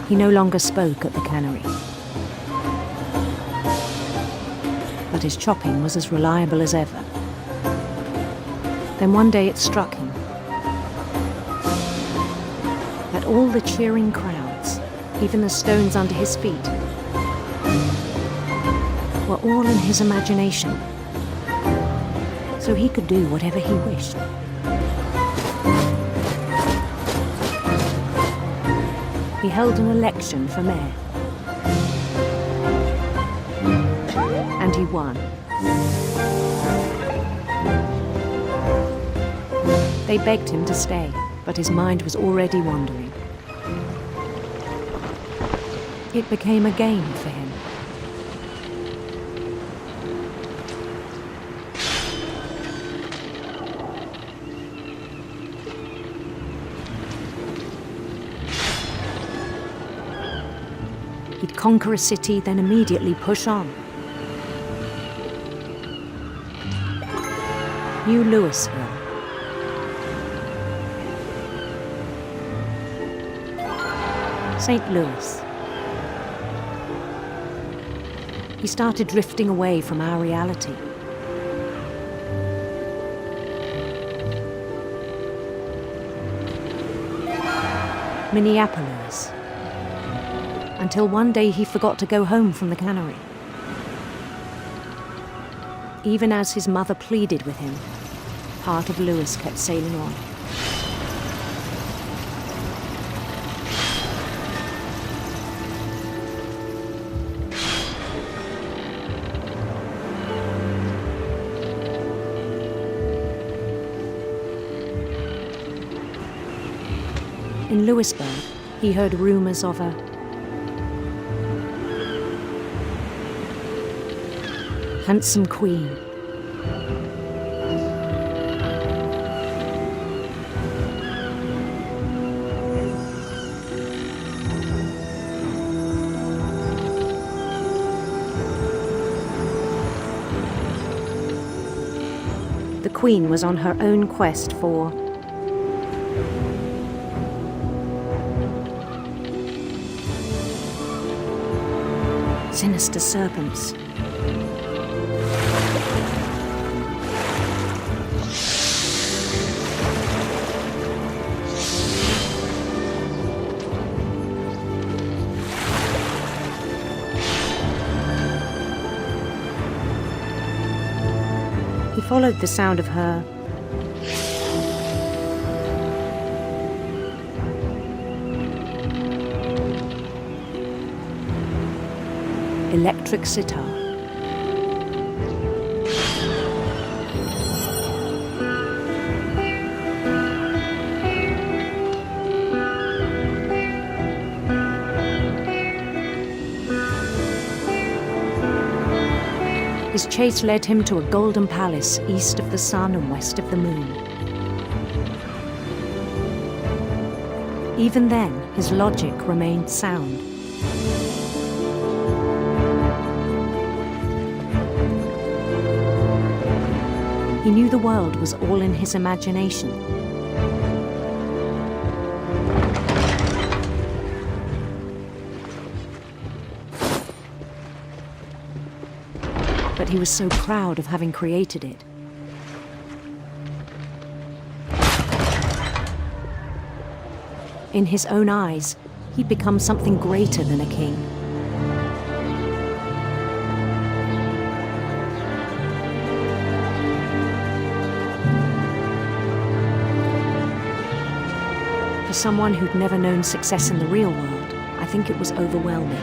He no longer spoke at the cannery. But his chopping was as reliable as ever. Then one day it struck him that all the cheering crowds, even the stones under his feet, were all in his imagination, so he could do whatever he wished. He held an election for mayor. And he won. They begged him to stay, but his mind was already wandering. It became a game for him. He'd conquer a city, then immediately push on. New Louisville. St. Louis. He started drifting away from our reality. Minneapolis. Until one day he forgot to go home from the cannery. Even as his mother pleaded with him, part of Louis kept sailing on. In Louisburg, he heard rumors of a handsome queen. The queen was on her own quest for sinister serpents. He followed the sound of her electric sitar. His chase led him to a golden palace east of the sun and west of the moon. Even then, his logic remained sound. He knew the world was all in his imagination. But he was so proud of having created it. In his own eyes, he'd become something greater than a king. For someone who'd never known success in the real world, I think it was overwhelming.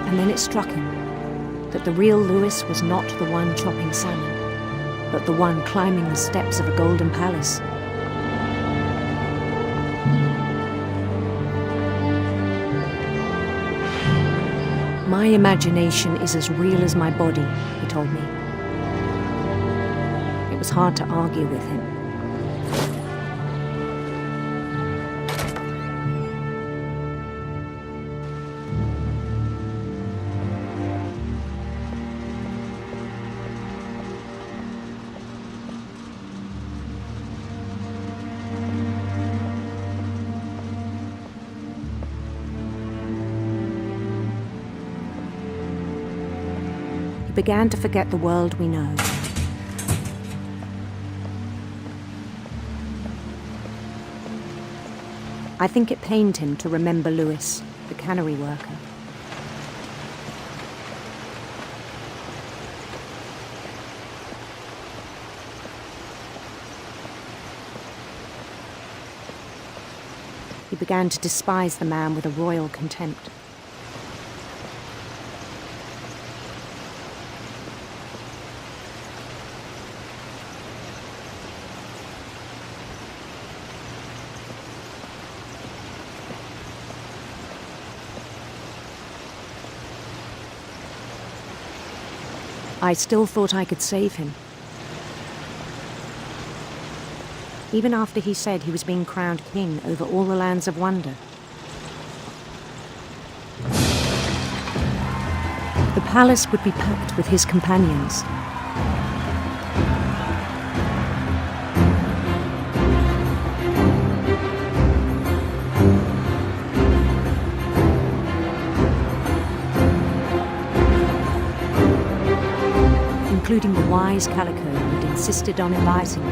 And then it struck him that the real Louis was not the one chopping salmon, but the one climbing the steps of a golden palace. My imagination is as real as my body, he told me. It was hard to argue with him. began to forget the world we know. I think it pained him to remember Lewis, the cannery worker. He began to despise the man with a royal contempt. I still thought I could save him. Even after he said he was being crowned king over all the lands of wonder. The palace would be packed with his companions. Including the wise Calico who'd insisted on inviting me.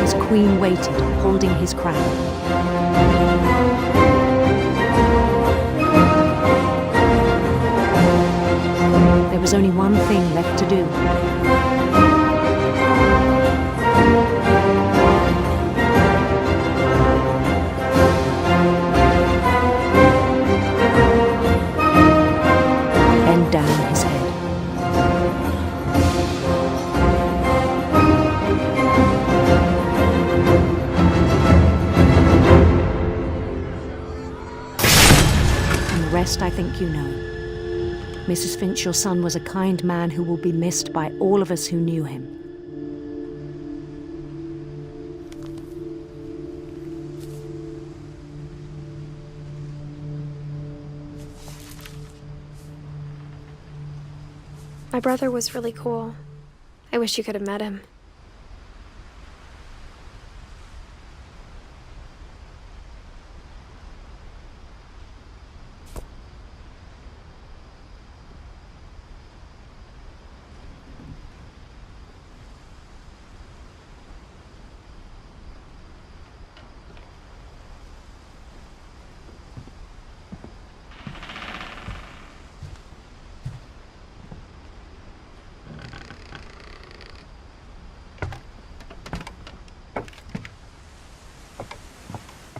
His queen waited, holding his crown. There was only one thing left to do. Bend down his head. And the rest I think you know. Mrs. Finch, your son was a kind man who will be missed by all of us who knew him. My brother was really cool. I wish you could have met him.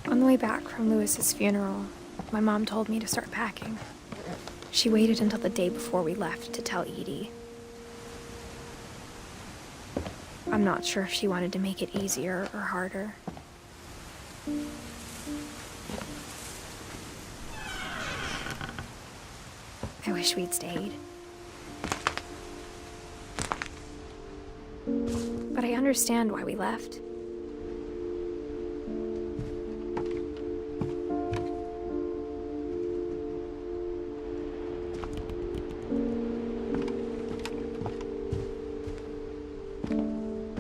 On the way back from Lewis's funeral, my mom told me to start packing. She waited until the day before we left to tell Edie. I'm not sure if she wanted to make it easier or harder. I wish we'd stayed. But I understand why we left.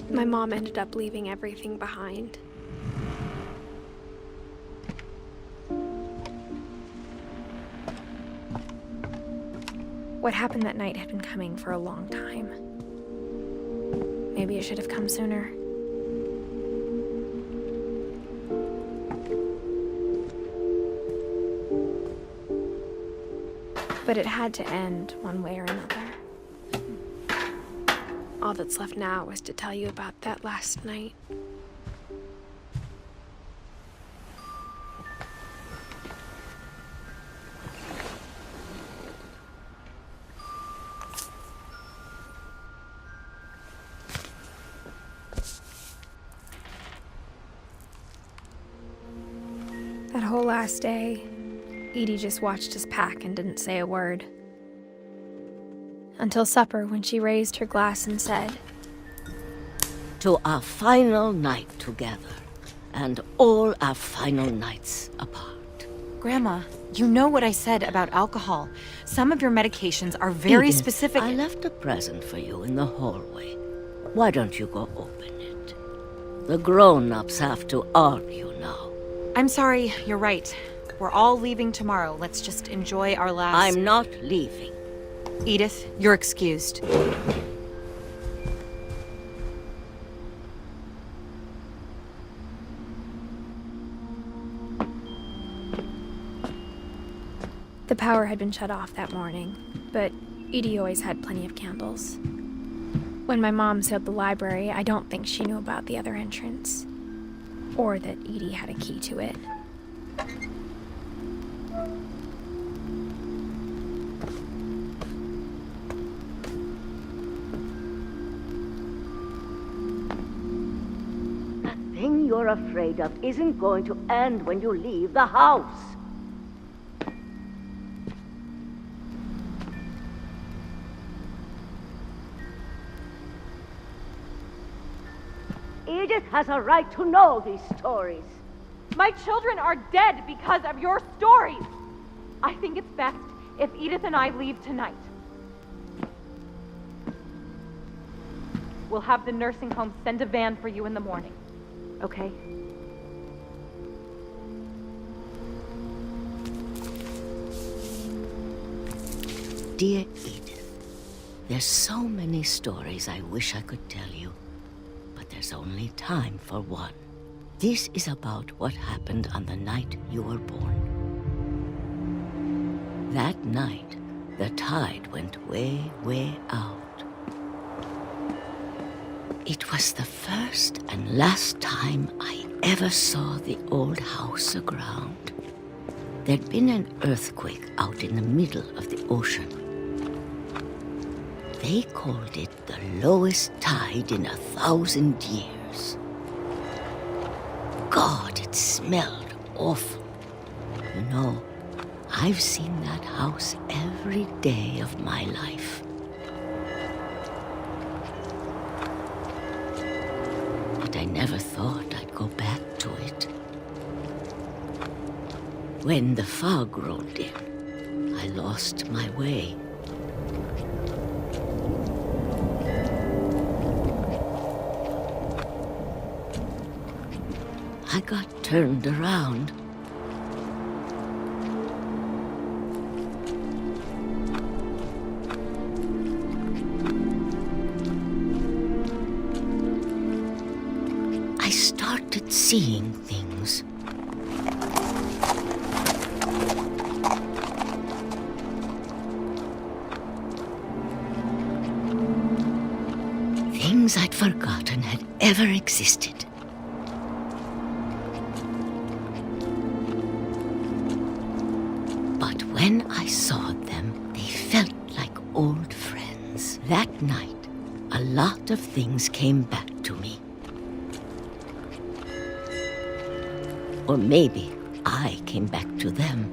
My mom ended up leaving everything behind. What happened that night had been coming for a long time. Maybe it should have come sooner. But it had to end one way or another. All that's left now is to tell you about that last night. That whole last day, Edie just watched us pack and didn't say a word. Until supper, when she raised her glass and said, "To our final night together, and all our final nights apart. Grandma, you know what I said about alcohol. Some of your medications are very Edith, specific. I left a present for you in the hallway. Why don't you go open it? The grown-ups have to argue now. I'm sorry, you're right. We're all leaving tomorrow. Let's just enjoy our last... I'm not leaving. Edith, you're excused. The power had been shut off that morning, but Edie always had plenty of candles. When my mom sealed the library, I don't think she knew about the other entrance, or that Edie had a key to it. The thing you're afraid of isn't going to end when you leave the house. Edith has a right to know these stories. My children are dead because of your stories. I think it's best if Edith and I leave tonight. We'll have the nursing home send a van for you in the morning, okay? Dear Edith, there's so many stories I wish I could tell you, but there's only time for one. This is about what happened on the night you were born. That night, the tide went way, way out. It was the first and last time I ever saw the old house aground. There'd been an earthquake out in the middle of the ocean. They called it the lowest tide in 1,000 years. God, it smelled awful. You know, I've seen that house every day of my life. But I never thought I'd go back to it. When the fog rolled in, I lost my way. I got turned around. I started seeing things. Things I'd forgotten had ever existed. But when I saw them, they felt like old friends. That night, a lot of things came back to me. Or maybe I came back to them.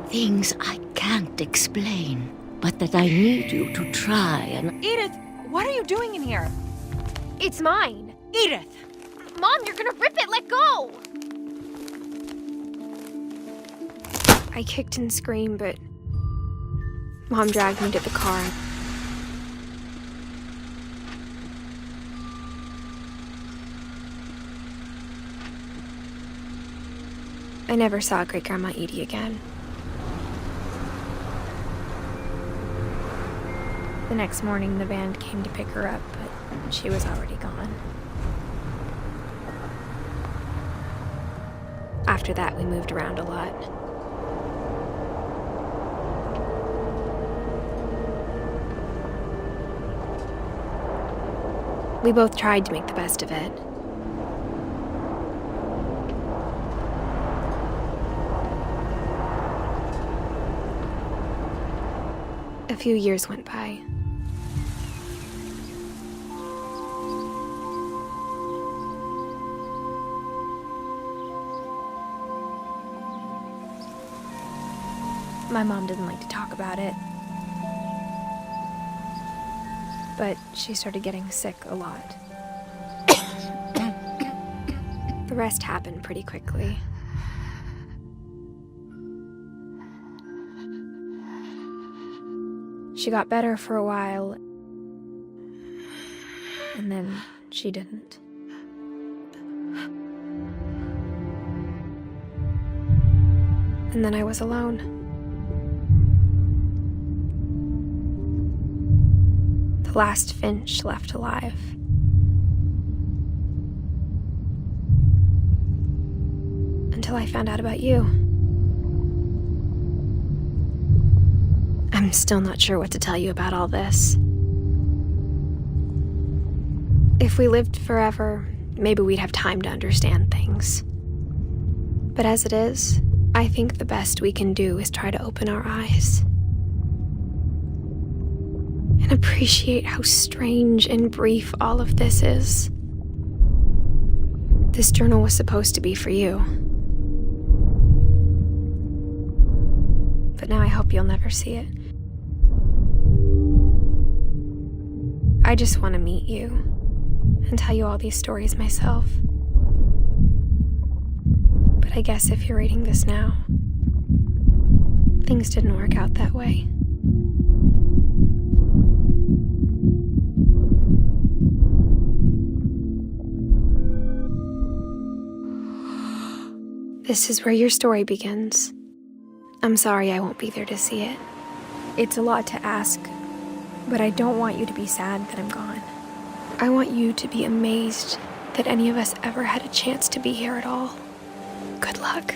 Things I can't explain, but that I need you to try and... Edith, what are you doing in here? It's mine! Edith! Mom, you're gonna rip it! Let go! I kicked and screamed, but Mom dragged me to the car. I never saw Great-Grandma Edie again. The next morning, the band came to pick her up, but she was already gone. After that, we moved around a lot. We both tried to make the best of it. A few years went by. My mom didn't like to talk about it. But she started getting sick a lot. The rest happened pretty quickly. She got better for a while, and then she didn't. And then I was alone. The last Finch left alive. Until I found out about you. I'm still not sure what to tell you about all this. If we lived forever, maybe we'd have time to understand things. But as it is, I think the best we can do is try to open our eyes. And appreciate how strange and brief all of this is. This journal was supposed to be for you. But now I hope you'll never see it. I just want to meet you and tell you all these stories myself. But I guess if you're reading this now, things didn't work out that way. This is where your story begins. I'm sorry I won't be there to see it. It's a lot to ask, but I don't want you to be sad that I'm gone. I want you to be amazed that any of us ever had a chance to be here at all. Good luck.